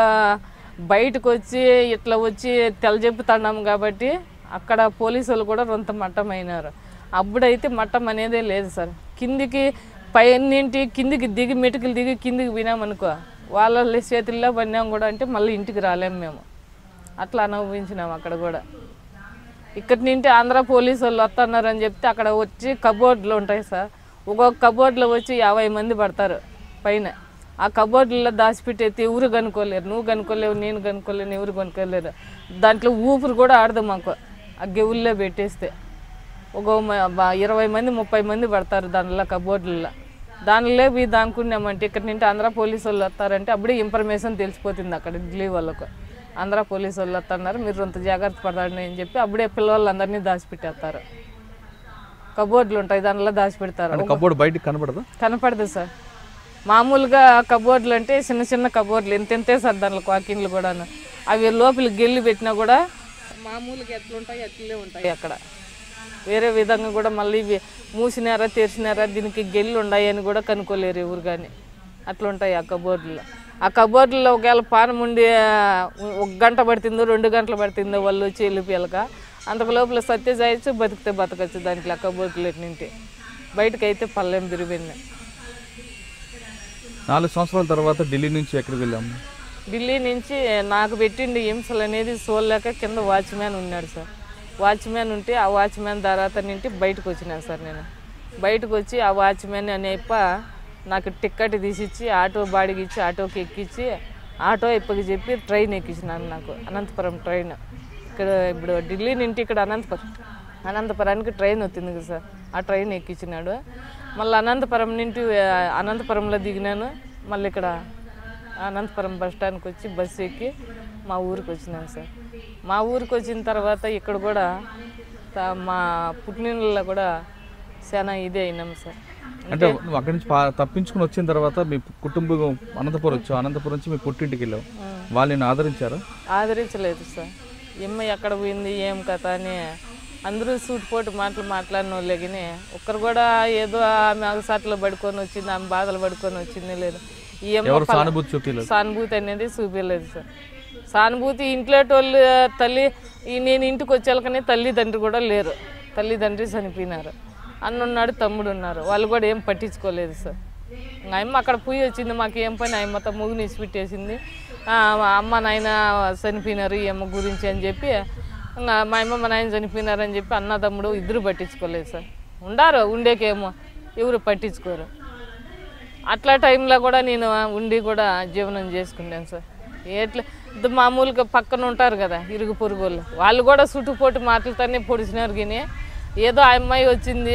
[SPEAKER 2] బయటకు వచ్చి ఇట్లా వచ్చి తెలజెప్పుతున్నాము కాబట్టి అక్కడ పోలీసు వాళ్ళు కూడా రొంత మట్టమైనారు. అప్పుడైతే మట్టం అనేదే లేదు సార్. కిందికి పైనింటి కిందికి దిగి మెటుకులు దిగి కిందికి వినామనుకో వాళ్ళ చేతుల్లో పడినాం కూడా అంటే మళ్ళీ ఇంటికి రాలేము మేము. అట్లా అనుభవించినాం అక్కడ కూడా. ఇక్కడి నుండి ఆంధ్ర పోలీసు వాళ్ళు వస్తున్నారని చెప్తే అక్కడ వచ్చి కబోర్డులు ఉంటాయి సార్. ఒక్కొక్క కబోర్డులో వచ్చి 50 మంది పడతారు పైన. ఆ కబోర్డుల్లో దాచిపెట్టేది ఎవరు కనుక్కోలేరు. నువ్వు కనుక్కోలేవు, నేను కనుక్కోలేను, ఎవరు కనుక్కోలేరు. దాంట్లో ఊపిరి కూడా ఆడదు మాకు. ఆ గెవుల్లో పెట్టేస్తే ఒక 20 మంది 30 మంది పడతారు దానిలో కబోర్డుల్లో. దానిలో పోయి దానుకున్నామంటే ఇక్కడ నుండి ఆంధ్ర పోలీసు వాళ్ళు వస్తారంటే అప్పుడే ఇన్ఫర్మేషన్ తెలిసిపోతుంది అక్కడ ఢిల్లీ వాళ్ళకు. ఆంధ్ర పోలీసు వాళ్ళు వస్తున్నారు, మీరు అంత జాగ్రత్త పడండి అని చెప్పి అప్పుడే పిల్లవాళ్ళందరినీ దాచిపెట్టేస్తారు. కబోర్డులు ఉంటాయి దానిలో దాచిపెడతారు.
[SPEAKER 1] కబోర్డు బయటకు కనపడదు?
[SPEAKER 2] కనపడదు సార్. మామూలుగా కబోర్డులు అంటే చిన్న చిన్న కబోర్డులు ఎంతే సార్. దానిలో వాకిన్లు కూడాను అవి లోపలికి గెల్లి పెట్టినా కూడా మామూలుగా ఎట్లుంటాయి అట్లే ఉంటాయి. అక్కడ వేరే విధంగా కూడా మళ్ళీ మూసినారా తెరిచినారా దీనికి గెల్లు ఉన్నాయి అని కూడా కనుక్కోలేరు ఎవరు కానీ. అట్లుంటాయి ఆ కబోర్డులో. ఆ కబోర్డులో ఒకవేళ పానం ఉండి 1 గంట పడుతుందో 2 గంటలు పడుతుందో వాళ్ళు వచ్చి వెళ్ళిపోయాక అంతకు లోపల సత్య చేయొచ్చు, బతికితే బతకచ్చు దాంట్లో. ఆ కబోర్డులు ఎట్నింటి బయటకు అయితే పల్లెం తిరిగిపోయింది.
[SPEAKER 1] 4 సంవత్సరాల తర్వాత ఢిల్లీ నుంచి ఎక్కడికి వెళ్ళాము?
[SPEAKER 2] ఢిల్లీ నుంచి నాకు పెట్టిండి హింసలు అనేది చూడలేక కింద వాచ్మ్యాన్ ఉన్నాడు సార్. వాచ్మ్యాన్ ఉంటే ఆ వాచ్మ్యాన్ తర్వాత నుండి బయటకు వచ్చినాను సార్. నేను బయటకు వచ్చి ఆ వాచ్మ్యాన్ అనేప్ప నాకు టిక్కెట్ తీసిచ్చి ఆటో బాడికి ఇచ్చి ఆటోకి ఎక్కించి ఆటో ఇప్పకి చెప్పి ట్రైన్ ఎక్కించినాను. నాకు అనంతపురం ట్రైన్. ఇక్కడ ఇప్పుడు ఢిల్లీ నుండి ఇక్కడ అనంతపురానికి ట్రైన్ వచ్చింది కదా సార్. ఆ ట్రైన్ ఎక్కించినాడు. మళ్ళీ అనంతపురం నుండి అనంతపురంలో దిగినాను. మళ్ళీ ఇక్కడ అనంతపురం బస్ స్టాండ్కి వచ్చి బస్సు ఎక్కి మా ఊరికి వచ్చినాను సార్. మా ఊరికి వచ్చిన తర్వాత ఇక్కడ కూడా మా పుట్టినలో కూడా చాలా ఇదే అయినాం సార్.
[SPEAKER 1] అంటే నువ్వు అక్కడి నుంచి తప్పించుకుని వచ్చిన తర్వాత మీ కుటుంబం అనంతపురం వచ్చావు, అనంతపురం నుంచి మీ పుట్టింటికి వెళ్ళావు, వాళ్ళు నేను ఆదరించారా?
[SPEAKER 2] ఆదరించలేదు సార్. ఎక్కడ పోయింది ఏం కథ అని అందరూ సూటిపోటు మాట్లాడిన వాళ్ళే కానీ ఒక్కరు కూడా ఏదో ఆమె అగసాట్లో పడుకొని వచ్చింది, ఆమె బాధలు పడుకొని వచ్చింది లేదు. సానుభూతి అనేది చూపించలేదు సార్. సానుభూతి ఇంట్లో వాళ్ళు తల్లి నేను ఇంటికి వచ్చేళ్ళకనే తల్లిదండ్రి కూడా లేరు. తల్లిదండ్రి చనిపోయినారు. అన్నున్నాడు, తమ్ముడు ఉన్నారు. వాళ్ళు కూడా ఏం పట్టించుకోలేదు సార్. అమ్మ అక్కడ పోయి వచ్చింది, మాకు ఏం పని అమ్మతో ముగ్గుని ఇచ్చిపెట్టేసింది. అమ్మ నాయన చనిపోయినారు ఈ అమ్మ గురించి అని చెప్పి ఇంకా మా అమ్మ మా నాయన చనిపోయినారని చెప్పి అన్న తమ్ముడు ఇద్దరు పట్టించుకోలేదు సార్. ఉండారు ఉండేకేమో ఎవరు పట్టించుకోరు. అట్లా టైంలో కూడా నేను ఉండి కూడా జీవనం చేసుకున్నాను సార్. ఇది మామూలుగా పక్కన ఉంటారు కదా ఇరుగు పొరుగులు, వాళ్ళు కూడా చుట్టుపోటు మాటలతోనే పొడిచినారు. కానీ ఏదో ఆ అమ్మాయి వచ్చింది,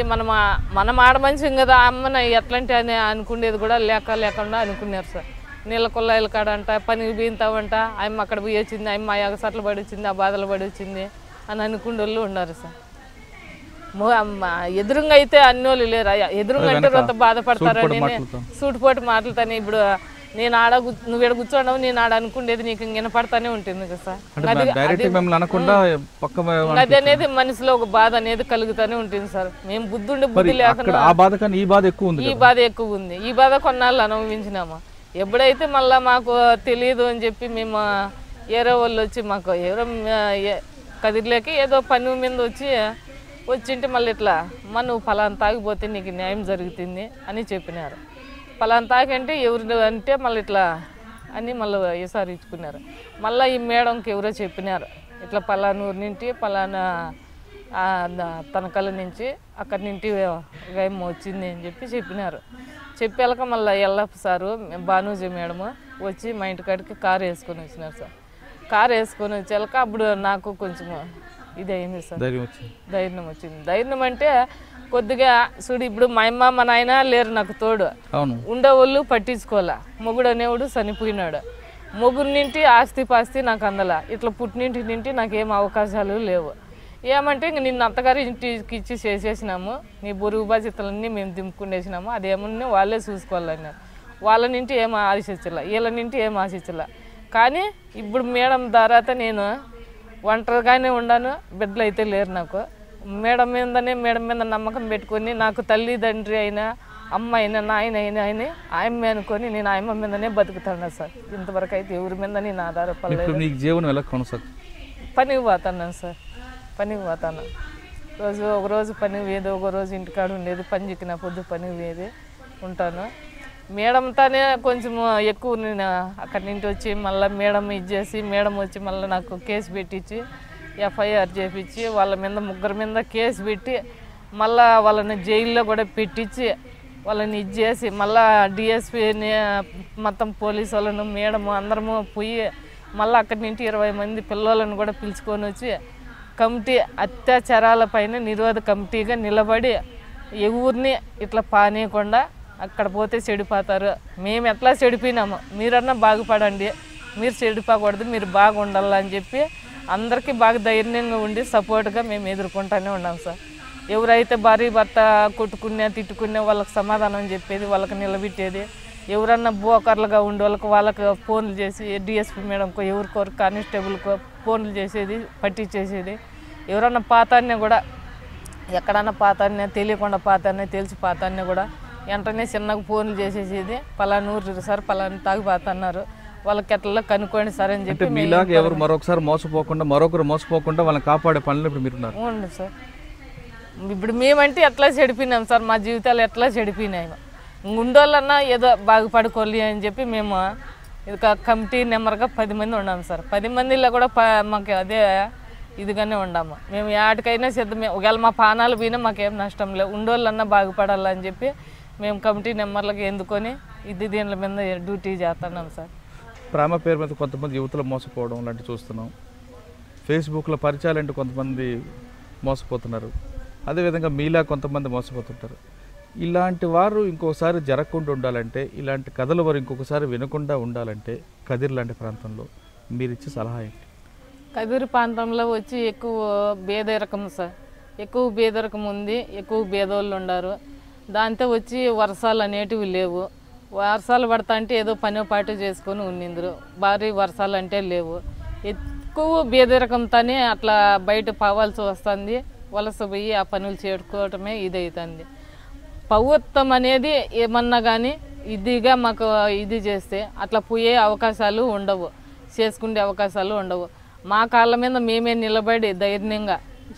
[SPEAKER 2] మనం ఆడమనిషం కదా, ఆ అమ్మని ఎట్లాంటి అని అనుకునేది కూడా లేకుండా అనుకున్నారు సార్. నీళ్ళ కుళ్ళాయిల కాడంట, పనికి బీంతావంట, అమ్మ అక్కడ పోయి వచ్చింది, అమ్మ ఎగసట్లు పడి వచ్చింది, ఆ బాధలు పడి వచ్చింది అని అనుకునే వాళ్ళు ఉన్నారు సార్. ఎదురుగా అయితే అన్నోళ్ళు లేరు, ఎదురుగా అంటే కొంత బాధపడతారని సూటుపోటు మాటలతోనే. ఇప్పుడు నేను నువ్వు ఇక్కడ కూర్చోండవు, నేను ఆడ అనుకునేది నీకు వినపడతానే ఉంటుంది కదా సార్. అది అనేది మనసులో ఒక బాధ అనేది కలుగుతానే ఉంటుంది సార్. మేము బుద్ధుండి బుద్ధి లేకుండా ఈ బాధ ఎక్కువ ఉంది. ఈ బాధ కొన్నాళ్ళు అనుభవించినాము. ఎప్పుడైతే మళ్ళీ మాకు తెలియదు అని చెప్పి మేము ఏరో వాళ్ళు వచ్చి మాకు ఎవరో కదిరిలేక ఏదో పని మీద వచ్చింటే మళ్ళీ ఇట్లా నువ్వు ఫలానా తాగిపోతే నీకు న్యాయం జరుగుతుంది అని చెప్పినారు. ఫలానా తాగంటే ఎవరు అంటే మళ్ళీ ఇట్లా అని మళ్ళీ ఈసారి ఇచ్చుకున్నారు. మళ్ళీ ఈ మేడంకి ఎవరో చెప్పినారు, ఇట్లా పలానూరు నుంచి పలానా తనకల నుంచి అక్కడి నుంచి ఏమో వచ్చింది అని చెప్పినారు. చెప్పాక మళ్ళీ ఎల్లప్ప సారు భానూజీ మేడము వచ్చి మా ఇంటికాడికి కారు వేసుకొని వచ్చినారు సార్. కారు వేసుకొని వచ్చాక అప్పుడు నాకు కొంచెం ఇది అయింది సార్, ధైర్యం వచ్చింది. ధైర్యం అంటే కొద్దిగా చూడు, ఇప్పుడు మా అమ్మ మా నాయన లేరు నాకు తోడు, ఉండేవాళ్ళు పట్టించుకోవాలా. మొగుడు అనేవాడు చనిపోయినాడు, మొగుడు నింటి ఆస్తి పాస్తి నాకు అందల, ఇట్లా పుట్టినింటి నింటి నాకేం అవకాశాలు లేవు. ఏమంటే ఇంక నిన్ను అత్తగారి ఇంటికి ఇచ్చి చేసేసినాము, నీ బరువు బాధ్యతలన్నీ మేము దింపుకునేసినాము, అదేమన్నా వాళ్ళే చూసుకోవాలన్నారు. వాళ్ళ నింటి ఏం ఆశించాల, వీళ్ళ నింటి ఏం ఆశించాల. కానీ ఇప్పుడు మేడం తర్వాత నేను ఒంటరిగానే ఉన్నాను, బిడ్డలు అయితే లేరు నాకు. మేడం మీద నమ్మకం పెట్టుకొని నాకు తల్లిదండ్రి అయినా అమ్మ అయినా నాయన అయినా ఆయమ్మ అనుకొని నేను ఆయమ్మ మీదనే బతుకుతాను సార్. ఇంతవరకు అయితే ఎవరి మీద నేను ఆధారపడలేదు. పనికి పోతున్నాను సార్, పనికి పోతాను. ఒకరోజు పని వేది, ఒకరోజు ఇంటికాడ ఉండేది, పని చిక్కిన పొద్దు పని వేది ఉంటాను. మేడంతోనే కొంచెం ఎక్కువ నేను అక్కడి నుంచి వచ్చి మళ్ళీ మేడం ఇచ్చేసి మేడం వచ్చి మళ్ళీ నాకు కేసు పెట్టించి ఎఫ్ఐఆర్ చేపించి వాళ్ళ మీద ముగ్గురు మీద కేసు పెట్టి మళ్ళీ వాళ్ళని జైల్లో కూడా పెట్టించి వాళ్ళని ఇచ్చేసి మళ్ళీ డిఎస్పీని మొత్తం పోలీసు వాళ్ళను మేడము అందరము పోయి మళ్ళీ అక్కడి నుంచి 20 మంది పిల్లలను కూడా పిలుచుకొని వచ్చి కమిటీ అత్యాచారాల పైన నిరోధ కమిటీగా నిలబడి ఎవరిని ఇట్లా పానీయకుండా అక్కడ పోతే చెడిపోతారు, మేము ఎట్లా చెడిపోయినాము మీరన్నా బాగుపడండి, మీరు చెడిపోకూడదు, మీరు బాగుండాలని చెప్పి అందరికీ బాగా ధైర్యంగా ఉండి సపోర్ట్గా మేము ఎదుర్కొంటూనే ఉన్నాం సార్. ఎవరైతే భార్య భర్త కొట్టుకున్నా తిట్టుకున్నా వాళ్ళకి సమాధానం చెప్పేది, వాళ్ళకి నిలబెట్టేది, ఎవరన్నా బోకర్లుగా ఉండే వాళ్ళకి ఫోన్లు చేసి డిఎస్పీ మేడంకో ఎవరికోరు కానిస్టేబుల్కో ఫోన్లు చేసేది, పట్టించేసేది. ఎవరన్నా పాతాన్ని కూడా ఎక్కడన్నా పాతాన్ని తెలియకుండా పాతాన్ని తెలిసి పాతాన్ని కూడా వెంటనే చిన్నగా ఫోన్లు చేసేసేది, పలానూరు సార్ పలానా తాగిపోతున్నారు వాళ్ళకి ఎట్లా కనుక్కోండి సార్ అని చెప్పి.
[SPEAKER 1] మీలాగా ఎవరు మరొకరు మోసపోకుండా వాళ్ళని కాపాడే పనులు ఇప్పుడు మీరు
[SPEAKER 2] ఉండు సార్. ఇప్పుడు మేమంటే ఎట్లా చెడిపోయినాం సార్, మా జీవితాలు ఎట్లా చెడిపోయినాయి. ఉండోళ్ళన్నా ఏదో బాగుపడుకోవాలి అని చెప్పి మేము ఇది కమిటీ నెంబర్గా 10 మంది ఉన్నాము సార్. 10 మందిలో కూడా మాకు అదే ఇదిగానే ఉన్నాము. మేము ఏటికైనా సిద్ధమే, ఒకవేళ మా పానాలు పోయినా మాకేం నష్టం లేదు, ఉండోళ్ళన్నా బాగుపడాలని చెప్పి మేము కమిటీ నెంబర్లకు ఎందుకొని దీనిల మీద డ్యూటీ చేస్తున్నాం సార్.
[SPEAKER 1] ప్రేమ పేరు మీద కొంతమంది యువతలు మోసపోవడం లాంటివి చూస్తున్నాం. ఫేస్బుక్లో పరిచయాలు అంటే కొంతమంది మోసపోతున్నారు, అదేవిధంగా మీలా కొంతమంది మోసపోతుంటారు. ఇలాంటి వారు ఇంకొకసారి జరగకుండా ఉండాలంటే, ఇలాంటి కథలు వారు ఇంకొకసారి వినకుండా ఉండాలంటే కదిరి లాంటి ప్రాంతంలో మీరు ఇచ్చే సలహా ఏంటి?
[SPEAKER 2] కదిరి ప్రాంతంలో వచ్చి ఎక్కువ పేదరికం సార్, ఎక్కువ పేదరికం ఉంది, ఎక్కువ పేదోళ్ళు ఉన్నారు. దాంతో వచ్చి వర్షాలు అనేటివి లేవు, వర్షాలు పడతా అంటే ఏదో పని పాటు చేసుకొని ఉండిందరు, భారీ వర్షాలు అంటే లేవు. ఎక్కువ పేదరికంతోనే అట్లా బయట పోవాల్సి వస్తుంది, వలస పోయి ఆ పనులు చేసుకోవటమే ఇది అవుతుంది. ప్రభుత్వం అనేది ఏమన్నా కానీ ఇదిగా మాకు ఇది చేస్తే అట్లా పోయే అవకాశాలు ఉండవు, చేసుకునే అవకాశాలు ఉండవు. మా కాళ్ళ మీద మేమే నిలబడి ధైర్యంగా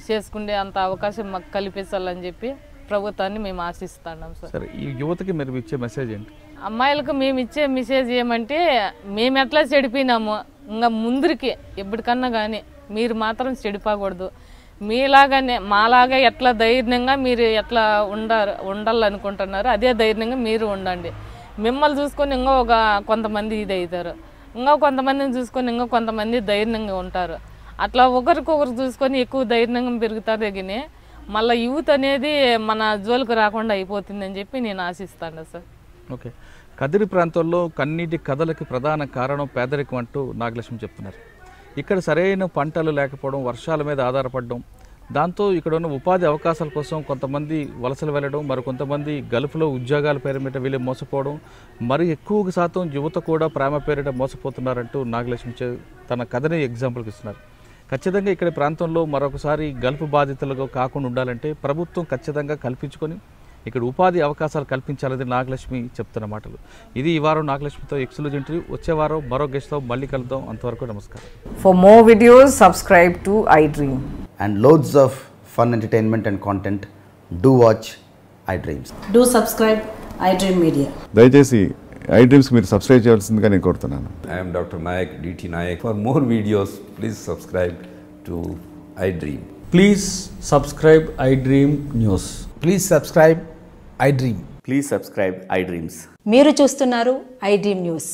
[SPEAKER 2] చేసుకునే అంత అవకాశం మాకు కల్పించాలని చెప్పి ప్రభుత్వాన్ని మేము ఆశిస్తున్నాం సార్.
[SPEAKER 1] ఈ యువతకి మీరు ఇచ్చే మెసేజ్ ఏంటి?
[SPEAKER 2] అమ్మాయిలకు మేము ఇచ్చే మెసేజ్ ఏమంటే, మేము ఎట్లా చెడిపోయినామో ఇంకా ముందరికి ఎప్పటికన్నా కానీ మీరు మాత్రం చెడిపోకూడదు. మీలాగానే మాలాగా ఎట్లా ధైర్యంగా మీరు ఎట్లా ఉండాలనుకుంటున్నారో అదే ధైర్యంగా మీరు ఉండండి. మిమ్మల్ని చూసుకొని ఇంకా కొంతమంది ఇది అవుతారు. ఇంకా కొంతమందిని చూసుకొని ఇంకా కొంతమంది ధైర్యంగా ఉంటారు. అట్లా ఒకరికొకరు చూసుకొని ఎక్కువ ధైర్యంగా పెరుగుతారే కానీ మళ్ళీ యూత్ అనేది మన జోలికి రాకుండా అయిపోతుందని చెప్పి నేను ఆశిస్తాను సార్.
[SPEAKER 1] ఓకే, కదిరి ప్రాంతంలో కన్నీటి కథలకి ప్రధాన కారణం పేదరికం అంటూ నాగలక్ష్మి చెప్తున్నారు. ఇక్కడ సరైన పంటలు లేకపోవడం, వర్షాల మీద ఆధారపడడం, దాంతో ఇక్కడ ఉన్న ఉపాధి అవకాశాల కోసం కొంతమంది వలసలు వెళ్ళడం, మరి కొంతమంది గల్ఫ్లో ఉద్యోగాల పేరు మీద వీళ్ళు మోసపోవడం, మరి ఎక్కువ శాతం యువత కూడా ప్రేమ పేరిట మోసపోతున్నారంటూ నాగలక్ష్మి తన కథని ఎగ్జాంపుల్కి ఇస్తున్నారు. ఖచ్చితంగా ఇక్కడ ప్రాంతంలో మరొకసారి గల్ఫ్ బాధితులుగా కాకుండా ఉండాలంటే ప్రభుత్వం ఖచ్చితంగా కల్పించుకొని ఇక్కడ ఉపాధి అవకాశాలు కల్పించాలని నాగలక్ష్మి చెప్తున్న మాటలు. ఇది ఈ వారం నాగలక్ష్మితో ఎక్స్క్లూజివ్ ఇంటర్వ్యూ. వచ్చే వారం మరో గెస్ట్తో మళ్ళీ కలుద్దాం. అంతవరకు నమస్కారం.
[SPEAKER 3] For more videos, subscribe to iDream.
[SPEAKER 4] And loads of fun entertainment and content, do watch iDreams.
[SPEAKER 5] Do subscribe iDream Media.
[SPEAKER 6] దయచేసి iDreams మీరు సబ్స్క్రైబ్ చేయాల్సిందిగా నేను కోరుతున్నాను.
[SPEAKER 7] I am Dr. Nayak, DT Nayak. For more videos, please subscribe to iDream.
[SPEAKER 8] Please subscribe iDream News.
[SPEAKER 9] Please subscribe iDream.
[SPEAKER 4] Please subscribe iDreams.
[SPEAKER 5] మీరు చూస్తున్నారు iDream News.